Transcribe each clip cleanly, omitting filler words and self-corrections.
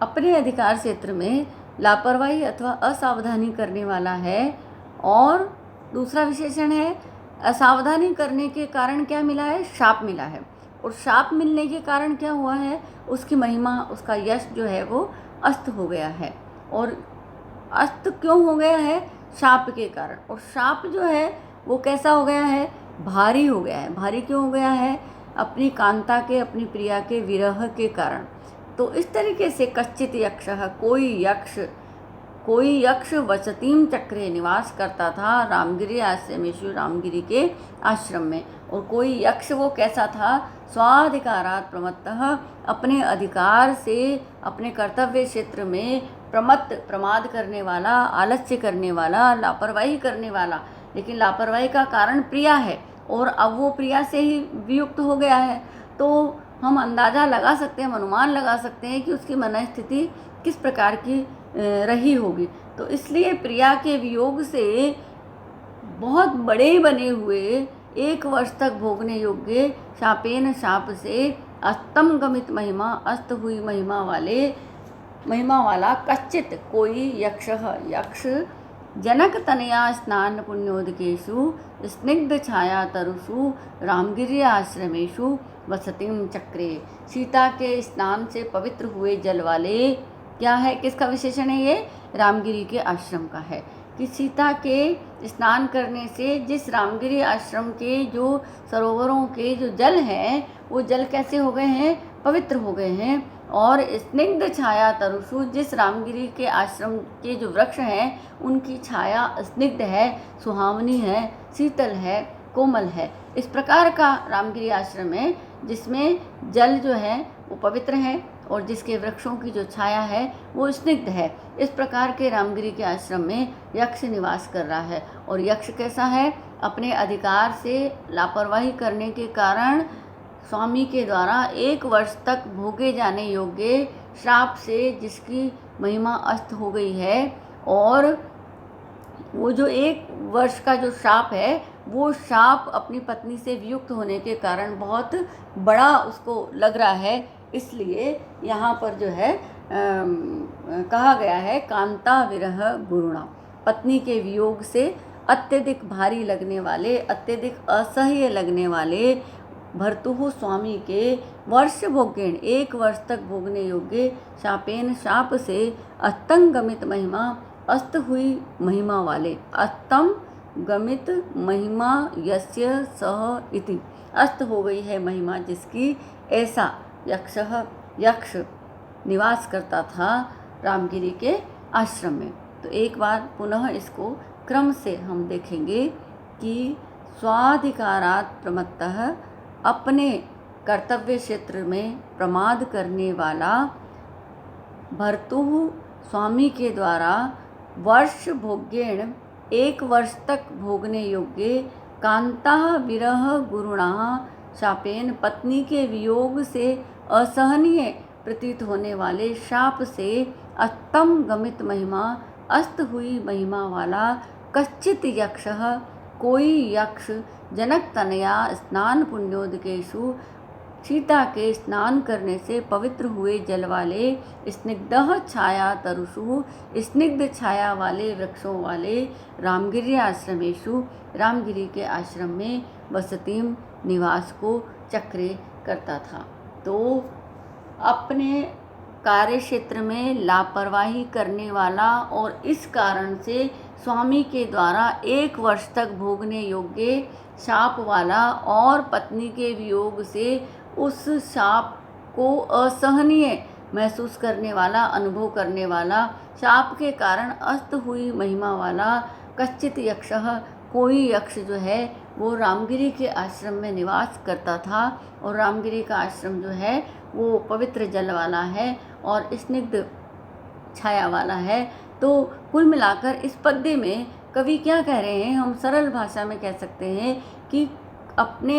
अपने अधिकार क्षेत्र में लापरवाही अथवा असावधानी करने वाला है। और दूसरा विशेषण है, असावधानी करने के कारण क्या मिला है? शाप मिला है। और शाप मिलने के कारण क्या हुआ है? उसकी महिमा, उसका यश जो है वो अस्त हो गया है। और अस्त क्यों हो गया है? शाप के कारण। और शाप जो है वो कैसा हो गया है? भारी हो गया है। भारी क्यों हो गया है? अपनी कांता के, अपनी प्रिया के विरह के कारण। तो इस तरीके से कश्चित यक्षः, कोई यक्ष वसतीम चक्रे निवास करता था रामगिरी आश्रमेषु, रामगिरी के आश्रम में। और कोई यक्ष वो कैसा था? स्वाधिकारात् प्रमत्तः, अपने अधिकार से अपने कर्तव्य क्षेत्र में प्रमाद करने वाला, आलस्य करने वाला, लापरवाही करने वाला। लेकिन लापरवाही का कारण प्रिया है और अब वो प्रिया से ही वियुक्त हो गया है। तो हम अंदाज़ा लगा सकते हैं, अनुमान लगा सकते हैं कि उसकी मनस्थिति किस प्रकार की रही होगी। तो इसलिए प्रिया के वियोग से बहुत बड़े बने हुए 1 वर्ष तक भोगने योग्य शापेन, शाप से अस्तम गमित महिमा, अस्त हुई महिमा वाला कश्चित कोई यक्ष जनक तनया स्नान पुण्योदकेषु स्निग्ध छाया तरुषु रामगिरी आश्रमेषु वसतिम चक्रे, सीता के स्नान से पवित्र हुए जल वाले, क्या है, किसका विशेषण है ये? रामगिरी के आश्रम का है। कि सीता के स्नान करने से जिस रामगिरी आश्रम के जो सरोवरों के जो जल हैं वो जल कैसे हो गए हैं? पवित्र हो गए हैं। और स्निग्ध छाया तरुषु, जिस रामगिरी के आश्रम के जो वृक्ष हैं उनकी छाया स्निग्ध है, सुहावनी है, शीतल है, कोमल है। इस प्रकार का रामगिरी आश्रम है जिसमें जल जो है वो पवित्र है और जिसके वृक्षों की जो छाया है वो स्निग्ध है। इस प्रकार के रामगिरी के आश्रम में यक्ष निवास कर रहा है। और यक्ष कैसा है? अपने अधिकार से लापरवाही करने के कारण स्वामी के द्वारा 1 वर्ष तक भोगे जाने योग्य श्राप से जिसकी महिमा अस्त हो गई है। और वो जो 1 वर्ष का जो शाप है वो शाप अपनी पत्नी से वियुक्त होने के कारण बहुत बड़ा उसको लग रहा है। इसलिए यहाँ पर जो है कहा गया है कांता विरह गुरुणा, पत्नी के वियोग से अत्यधिक भारी लगने वाले, अत्यधिक असह्य लगने वाले भर्तुः स्वामी के वर्ष भोगेण 1 वर्ष तक भोगने योग्य शापेन, शाप से अस्तम गमित महिमा, अस्त हुई महिमा वाले, अस्तम गमित महिमा यस्य सह इति, अस्त हो गई है महिमा जिसकी, ऐसा यक्ष निवास करता था रामगिरी के आश्रम में। तो एक बार पुनः इसको क्रम से हम देखेंगे कि स्वाधिकारात् प्रमत्तः, अपने कर्तव्य क्षेत्र में प्रमाद करने वाला, भर्तुः स्वामी के द्वारा, वर्ष भोग्येण 1 वर्ष तक भोगने योग्य, कांता विरह गुरुणा शापेन, पत्नी के वियोग से असहनीय प्रतीत होने वाले शाप से अस्तम गमित महिमा, अस्त हुई महिमा वाला कश्चित यक्षः, कोई यक्ष जनक तनया स्नान पुण्योदकेषु, सीता के स्नान करने से पवित्र हुए जल वाले, स्निग्धः छाया तरुषु, स्निग्ध छाया वाले वृक्षों वाले, रामगिरी आश्रमेषु, रामगिरी के आश्रम में, वसतीम निवास को चक्रे करता था। तो अपने कार्य क्षेत्र में लापरवाही करने वाला और इस कारण से स्वामी के द्वारा 1 वर्ष तक भोगने योग्य शाप वाला और पत्नी के वियोग से उस शाप को असहनीय महसूस करने वाला, अनुभव करने वाला, शाप के कारण अस्त हुई महिमा वाला कश्चित यक्षः, कोई यक्ष जो है वो रामगिरी के आश्रम में निवास करता था। और रामगिरी का आश्रम जो है वो पवित्र जल वाला है और स्निग्ध छाया वाला है। तो कुल मिलाकर इस पद्य में कवि क्या कह रहे हैं, हम सरल भाषा में कह सकते हैं कि अपने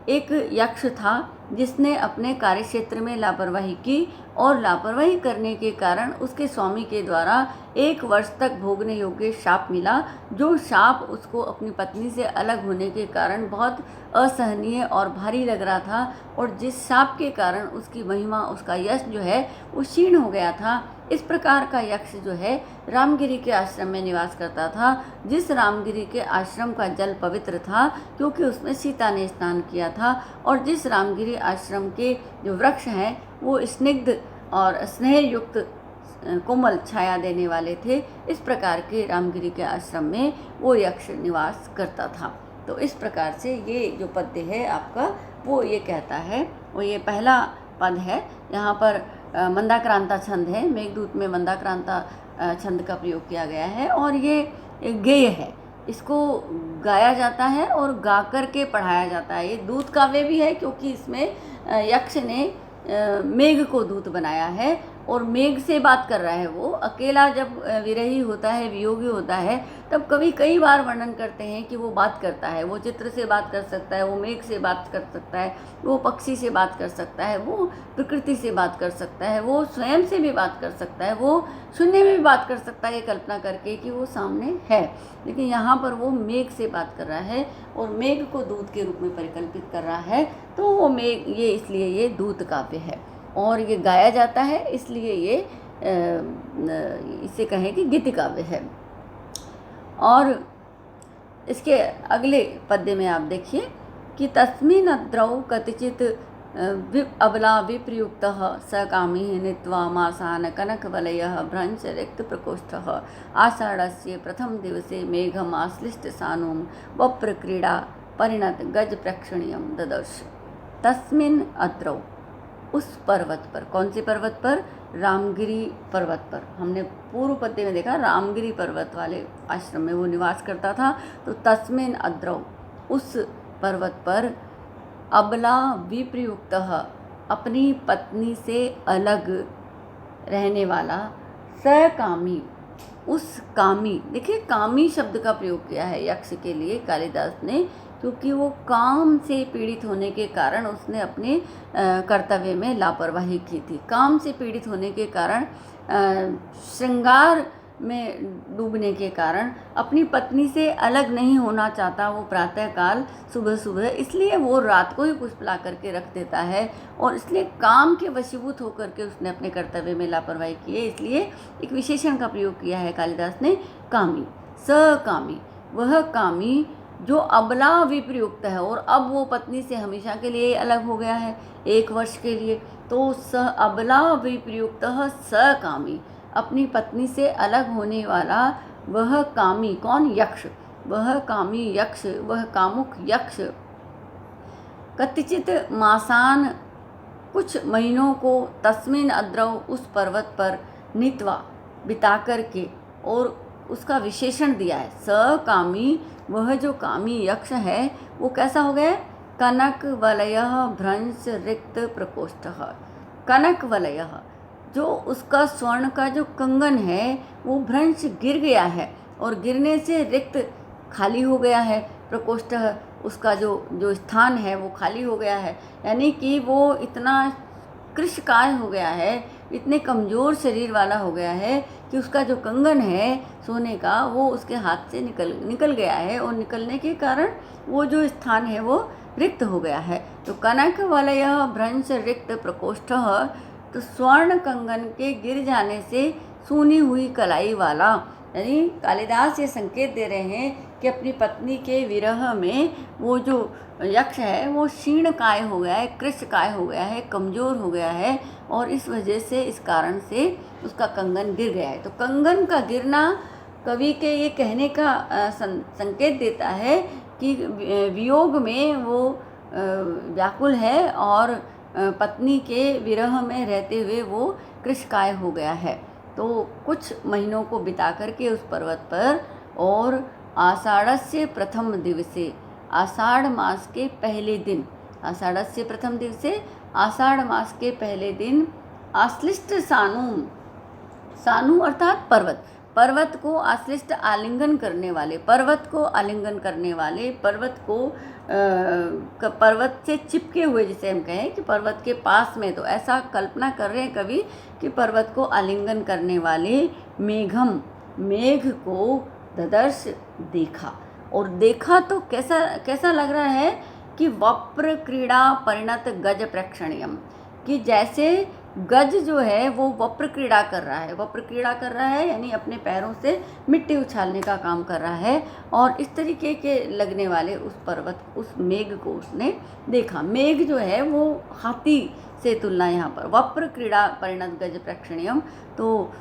एक यक्ष था जिसने अपने कार्यक्षेत्र में लापरवाही की और लापरवाही करने के कारण उसके स्वामी के द्वारा 1 वर्ष तक भोगने योग्य शाप मिला, जो शाप उसको अपनी पत्नी से अलग होने के कारण बहुत असहनीय और भारी लग रहा था, और जिस शाप के कारण उसकी महिमा, उसका यश जो है वो क्षीण हो गया था। इस प्रकार का यक्ष जो है रामगिरी के आश्रम में निवास करता था, जिस रामगिरी के आश्रम का जल पवित्र था क्योंकि उसमें सीता ने स्नान किया था, और जिस रामगिरी आश्रम के जो वृक्ष हैं वो स्निग्ध और स्नेह युक्त कोमल छाया देने वाले थे। इस प्रकार के रामगिरी के आश्रम में वो यक्ष निवास करता था। तो इस प्रकार से ये जो पद्य है आपका वो ये कहता है, वो ये पहला पद है। यहाँ पर मंदाक्रांता छंद है, मेघदूत में मंदाक्रांता छंद का प्रयोग किया गया है, और ये गेय है। इसको गाया जाता है और गा कर के पढ़ाया जाता है। ये दूत काव्य भी है क्योंकि इसमें यक्ष ने मेघ को दूत बनाया है और मेघ से बात कर रहा है। वो अकेला जब विरही होता है, वियोगी होता है, तब कई बार वर्णन करते हैं कि वो बात करता है। वो चित्र से बात कर सकता है, वो मेघ से बात कर सकता है, वो पक्षी से बात कर सकता है, वो प्रकृति से बात कर सकता है, वो स्वयं से भी बात कर सकता है, वो शून्य में भी बात कर सकता है, ये कल्पना करके कि वो सामने है। लेकिन यहाँ पर वो मेघ से बात कर रहा है और मेघ को दूत के रूप में परिकल्पित कर रहा है। तो वो मेघ, ये इसलिए ये दूत काव्य है और ये गाया जाता है, इसलिए ये इसे कहें कि गीति काव्य है। और इसके अगले पद्य में आप देखिए कि तस्मिन् अद्रौ कतिचित् अबला विप्रयुक्तः स कामी नीत्वा मासान कनकवलयः भ्रंश रिक्तप्रकोष्ठः आषाढ़स्य प्रथम दिवसे मेघम् आश्लिष्ट सानुं वप्रक्रीडा परिणत गज प्रेक्षणीयं ददर्श। तस्मिन् अद्रौ, उस पर्वत पर, कौन से पर्वत पर? रामगिरी पर्वत पर। हमने पूर्व पद्य में देखा रामगिरी पर्वत वाले आश्रम में वो निवास करता था। तो तस्मिन् अद्रौ, उस पर्वत पर, अबला विप्रयुक्तः, अपनी पत्नी से अलग रहने वाला, सकामी, उस कामी। देखिए कामी शब्द का प्रयोग किया है यक्ष के लिए कालिदास ने, क्योंकि वो काम से पीड़ित होने के कारण उसने अपने कर्तव्य में लापरवाही की थी। काम से पीड़ित होने के कारण, श्रृंगार में डूबने के कारण अपनी पत्नी से अलग नहीं होना चाहता वो प्रातःकाल सुबह सुबह, इसलिए वो रात को ही पुष्प ला करके रख देता है, और इसलिए काम के वशीभूत होकर के उसने अपने कर्तव्य में लापरवाही की है। इसलिए एक विशेषण का प्रयोग किया है कालिदास ने, कामी, सकामी। वह कामी जो अबला विप्रयुक्त है और अब वो पत्नी से हमेशा के लिए अलग हो गया है, 1 वर्ष के लिए। तो स अबला विप्रयुक्त सकामी, अपनी पत्नी से अलग होने वाला वह कामी। कौन? यक्ष। वह कामी यक्ष, वह कामुक यक्ष कतिचित मासान, कुछ महीनों को, तस्मिन् अद्रौ, उस पर्वत पर, नीत्वा, बिता कर के, और उसका विशेषण दिया है सकामी। वह जो कामी यक्ष है वो कैसा हो गया? कनक वलयः भ्रंश रिक्त प्रकोष्ठः। कनक वलयः, जो उसका स्वर्ण का जो कंगन है वो भ्रंश गिर गया है, और गिरने से रिक्त, खाली हो गया है। प्रकोष्ठः, उसका जो स्थान है वो खाली हो गया है, यानी कि वो इतना कृशकाय हो गया है, इतने कमज़ोर शरीर वाला हो गया है कि उसका जो कंगन है सोने का वो उसके हाथ से निकल गया है, और निकलने के कारण वो जो स्थान है वो रिक्त हो गया है। तो कनक वलयः भ्रंश रिक्त प्रकोष्ठः, तो स्वर्ण कंगन के गिर जाने से सूनी हुई कलाई वाला, यानी कालिदास ये संकेत दे रहे हैं कि अपनी पत्नी के विरह में वो जो यक्ष है वो क्षीण काय हो गया है, कृश काय हो गया है, कमज़ोर हो गया है, और इस वजह से, इस कारण से उसका कंगन गिर गया है। तो कंगन का गिरना कवि के ये कहने का संकेत देता है कि वियोग में वो व्याकुल है और पत्नी के विरह में रहते हुए वो कृशकाय हो गया है। तो कुछ महीनों को बिता करके उस पर्वत पर, और आषाढ़स्य प्रथम दिवसे, आषाढ़ मास के पहले दिन, आषाढ़स्य प्रथम दिवसे, आषाढ़ मास के पहले दिन, आश्लिष्ट सानु, सानु अर्थात पर्वत, पर्वत को आश्लिष्ट आलिंगन करने वाले, पर्वत को आलिंगन करने वाले, पर्वत को पर्वत से चिपके हुए, जिसे हम कहें कि पर्वत के पास में, तो ऐसा कल्पना कर रहे हैं कवि कि पर्वत को आलिंगन करने वाले मेघम, मेघ को ददर्श देखा। और देखा तो कैसा कैसा लग रहा है कि वप्र क्रीड़ा परिणत गज प्रेक्षणीयम, कि जैसे गज जो है वो वप्र क्रीड़ा कर रहा है, वप्र क्रीड़ा कर रहा है यानी अपने पैरों से मिट्टी उछालने का काम कर रहा है। और इस तरीके के लगने वाले उस पर्वत, उस मेघ को उसने देखा। मेघ जो है वो हाथी से तुलना यहाँ पर, वप्र क्रीड़ा परिणत गज प्रेक्षणीयम, तो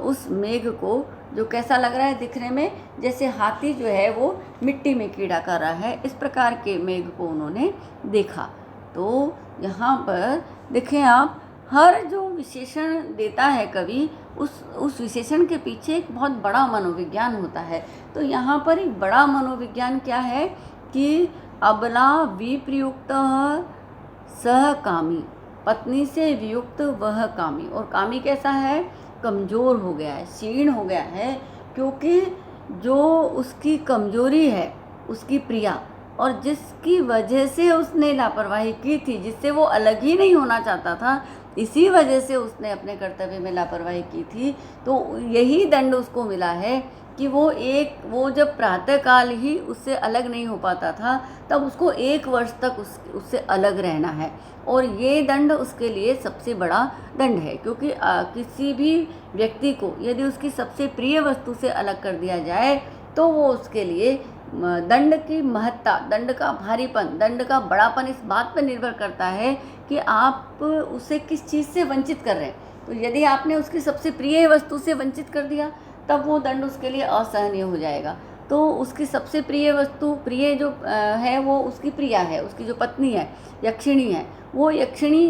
उस मेघ को जो कैसा लग रहा है दिखने में, जैसे हाथी जो है वो मिट्टी में क्रीड़ा कर रहा है, इस प्रकार के मेघ को उन्होंने देखा। तो यहाँ पर देखें आप, हर जो विशेषण देता है कवि, उस विशेषण के पीछे एक बहुत बड़ा मनोविज्ञान होता है। तो यहाँ पर एक बड़ा मनोविज्ञान क्या है कि अबला विप्रयुक्त सह कामी, पत्नी से वियुक्त वह कामी। और कामी कैसा है, कमज़ोर हो गया है, क्षीण हो गया है, क्योंकि जो उसकी कमजोरी है, उसकी प्रिया, और जिसकी वजह से उसने लापरवाही की थी, जिससे वो अलग ही नहीं होना चाहता था, इसी वजह से उसने अपने कर्तव्य में लापरवाही की थी। तो यही दंड उसको मिला है कि वो जब प्रातःकाल ही उससे अलग नहीं हो पाता था, तब उसको 1 वर्ष तक उससे अलग रहना है। और ये दंड उसके लिए सबसे बड़ा दंड है, क्योंकि किसी भी व्यक्ति को यदि उसकी सबसे प्रिय वस्तु से अलग कर दिया जाए, तो वो उसके लिए दंड की महत्ता, दंड का भारीपन, दंड का बड़ापन इस बात पर निर्भर करता है कि आप उसे किस चीज़ से वंचित कर रहे हैं। तो यदि आपने उसकी सबसे प्रिय वस्तु से वंचित कर दिया, तब वो दंड उसके लिए असहनीय हो जाएगा। तो उसकी सबसे प्रिय वस्तु, प्रिय जो है वो उसकी प्रिया है, उसकी जो पत्नी है, यक्षिणी है, वो यक्षिणी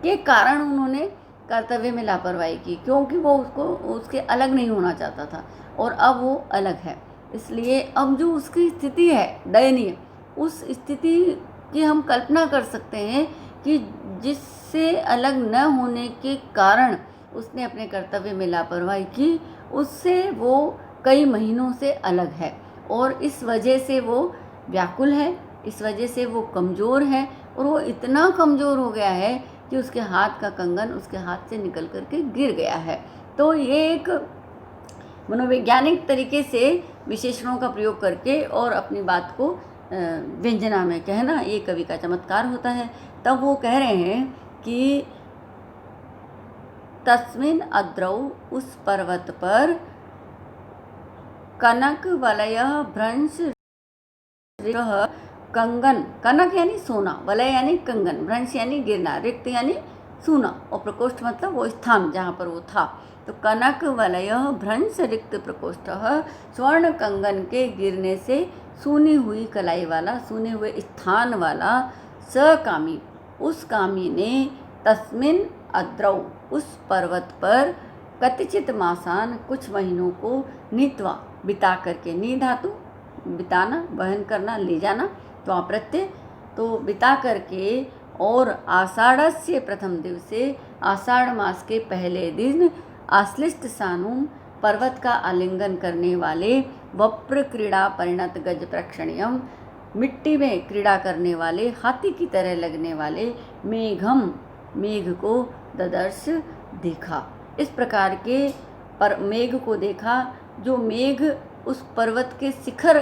के कारण उन्होंने कर्तव्य में लापरवाही की, क्योंकि वो उसके अलग नहीं होना चाहता था, और अब वो अलग है। इसलिए अब जो उसकी स्थिति है दयनीय, उस स्थिति की हम कल्पना कर सकते हैं कि जिससे अलग न होने के कारण उसने अपने कर्तव्य में लापरवाही की, उससे वो कई महीनों से अलग है, और इस वजह से वो व्याकुल है, इस वजह से वो कमज़ोर है, और वो इतना कमज़ोर हो गया है कि उसके हाथ का कंगन उसके हाथ से निकल करके गिर गया है। तो ये एक मनोवैज्ञानिक तरीके से विशेषणों का प्रयोग करके और अपनी बात को व्यंजना में कहना, ये कवि का चमत्कार होता है। तब वो कह रहे हैं कि तस्मिन अद्रौ, उस पर्वत पर, कनक वलय भ्रंश कंगन, कनक यानी सोना, वलय यानी कंगन, भ्रंश यानी गिरना, रिक्त यानी सूना, और प्रकोष्ठ मतलब वो स्थान जहाँ पर वो था। तो कनक वलय भ्रंश रिक्त प्रकोष्ठ, स्वर्ण कंगन के गिरने से सूनी हुई कलाई वाला, सूने हुए स्थान वाला सकामी, उस कामी ने, तस्मिन अद्रौ, उस पर्वत पर, कतिचित मासान, कुछ महीनों को, नीत्वा, बिता करके, नी धातु बिताना, वहन करना, ले जाना, तो प्रत्यय, तो बिता करके, और आषाढ़स्य प्रथम दिवसे, आषाढ़ मास के पहले दिन, आश्लिष्ट सानुम, पर्वत का आलिंगन करने वाले, वप्र क्रीड़ा परिणत गज प्रेक्षणीयम, मिट्टी में क्रीड़ा करने वाले, हाथी की तरह लगने वाले, मेघम, मेघ को, ददर्श, देखा। इस प्रकार के मेघ को देखा, जो मेघ उस पर्वत के शिखर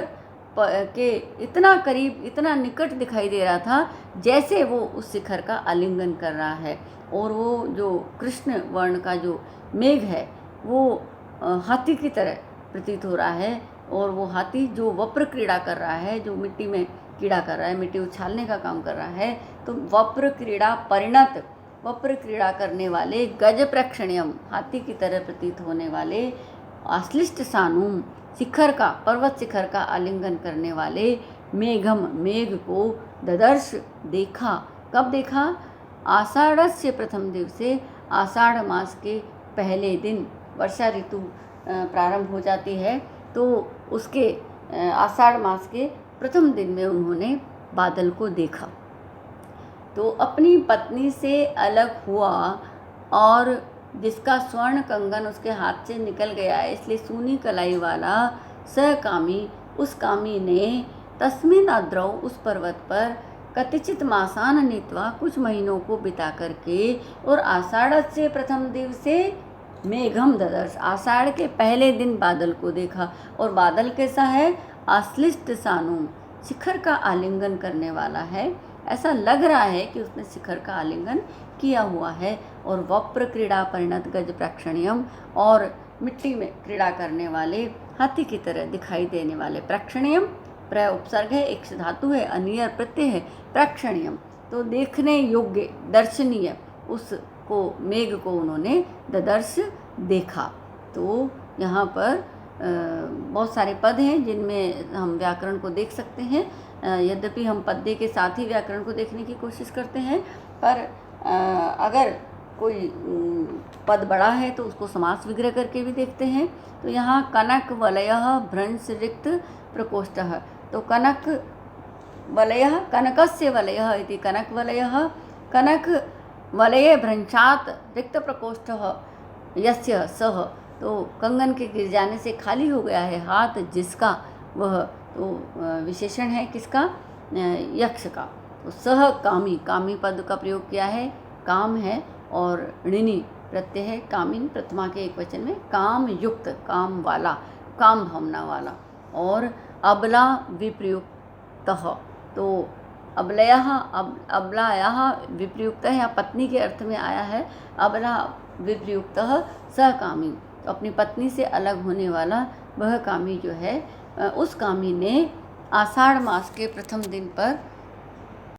के इतना करीब, इतना निकट दिखाई दे रहा था, जैसे वो उस शिखर का आलिंगन कर रहा है। और वो जो कृष्ण वर्ण का जो मेघ है, वो हाथी की तरह प्रतीत हो रहा है, और वो हाथी जो वप्र क्रीड़ा कर रहा है, जो मिट्टी में क्रीड़ा कर रहा है, मिट्टी उछालने का काम कर रहा है, तो वप्र क्रीड़ा परिणत, वप्र क्रीड़ा करने वाले, गज प्रेक्षणीयम, हाथी की तरह प्रतीत होने वाले, आश्लिष्ट सानुम, शिखर का, पर्वत शिखर का आलिंगन करने वाले, मेघम, मेघ को, ददर्श, देखा। कब देखा? आषाढ़स्य प्रथम दिवसे, आषाढ़ मास के पहले दिन, वर्षा ऋतु प्रारंभ हो जाती है, तो उसके आषाढ़ मास के प्रथम दिन में उन्होंने बादल को देखा। तो अपनी पत्नी से अलग हुआ और जिसका स्वर्ण कंगन उसके हाथ से निकल गया है, इसलिए सूनी कलाई वाला स कामी, उस कामी ने तस्मिन अद्रौ, उस पर्वत पर कतिचित मासान नीतवा, कुछ महीनों को बिता करके, और आषाढ़ से प्रथम दिवसे मेघम ददर्श, आषाढ़ के पहले दिन बादल को देखा। और बादल कैसा है? आश्लिष्ट सानुम, शिखर का आलिंगन करने वाला है। ऐसा लग रहा है कि उसने शिखर का आलिंगन किया हुआ है। और वप्र क्रीड़ा परिणत गज प्रेक्षणीयम, और मिट्टी में क्रीड़ा करने वाले हाथी की तरह दिखाई देने वाले। प्रेक्षणीयम प्र उपसर्ग है, एक धातु है, अनियर प्रत्यय है। प्रेक्षणीयम तो देखने योग्य, दर्शनीय, उसको मेघ को उन्होंने ददर्श देखा। तो यहाँ पर बहुत सारे पद हैं जिनमें हम व्याकरण को देख सकते हैं। यद्यपि हम पद्य के साथ ही व्याकरण को देखने की कोशिश करते हैं, पर अगर कोई पद बड़ा है तो उसको समास विग्रह करके भी देखते हैं। तो यहाँ कनक वलयः भ्रंश रिक्त प्रकोष्ठः, तो कनक वलयः, कनकस्य वलयः इति कनक वलयः, कनक वलये भ्रंशात् रिक्त प्रकोष्ठः यस्य सः, तो कंगन के गिर जाने से खाली हो गया है हाथ जिसका, वह तो विशेषण है किसका? यक्ष का। तो सह कामी, कामी पद का प्रयोग किया है, काम है और ऋणी प्रत्यय है, कामिन प्रथमा के एक वचन में, काम युक्त, काम वाला, काम भावना वाला। और अबला विप्रयुक्तः, तो अबलयः, अबलायाः विप्रयुक्तः या पत्नी के अर्थ में आया है। अबला विप्रयुक्तः सहकामी, तो अपनी पत्नी से अलग होने वाला वह कामी जो है, उस कामी ने आषाढ़ मास के प्रथम दिन पर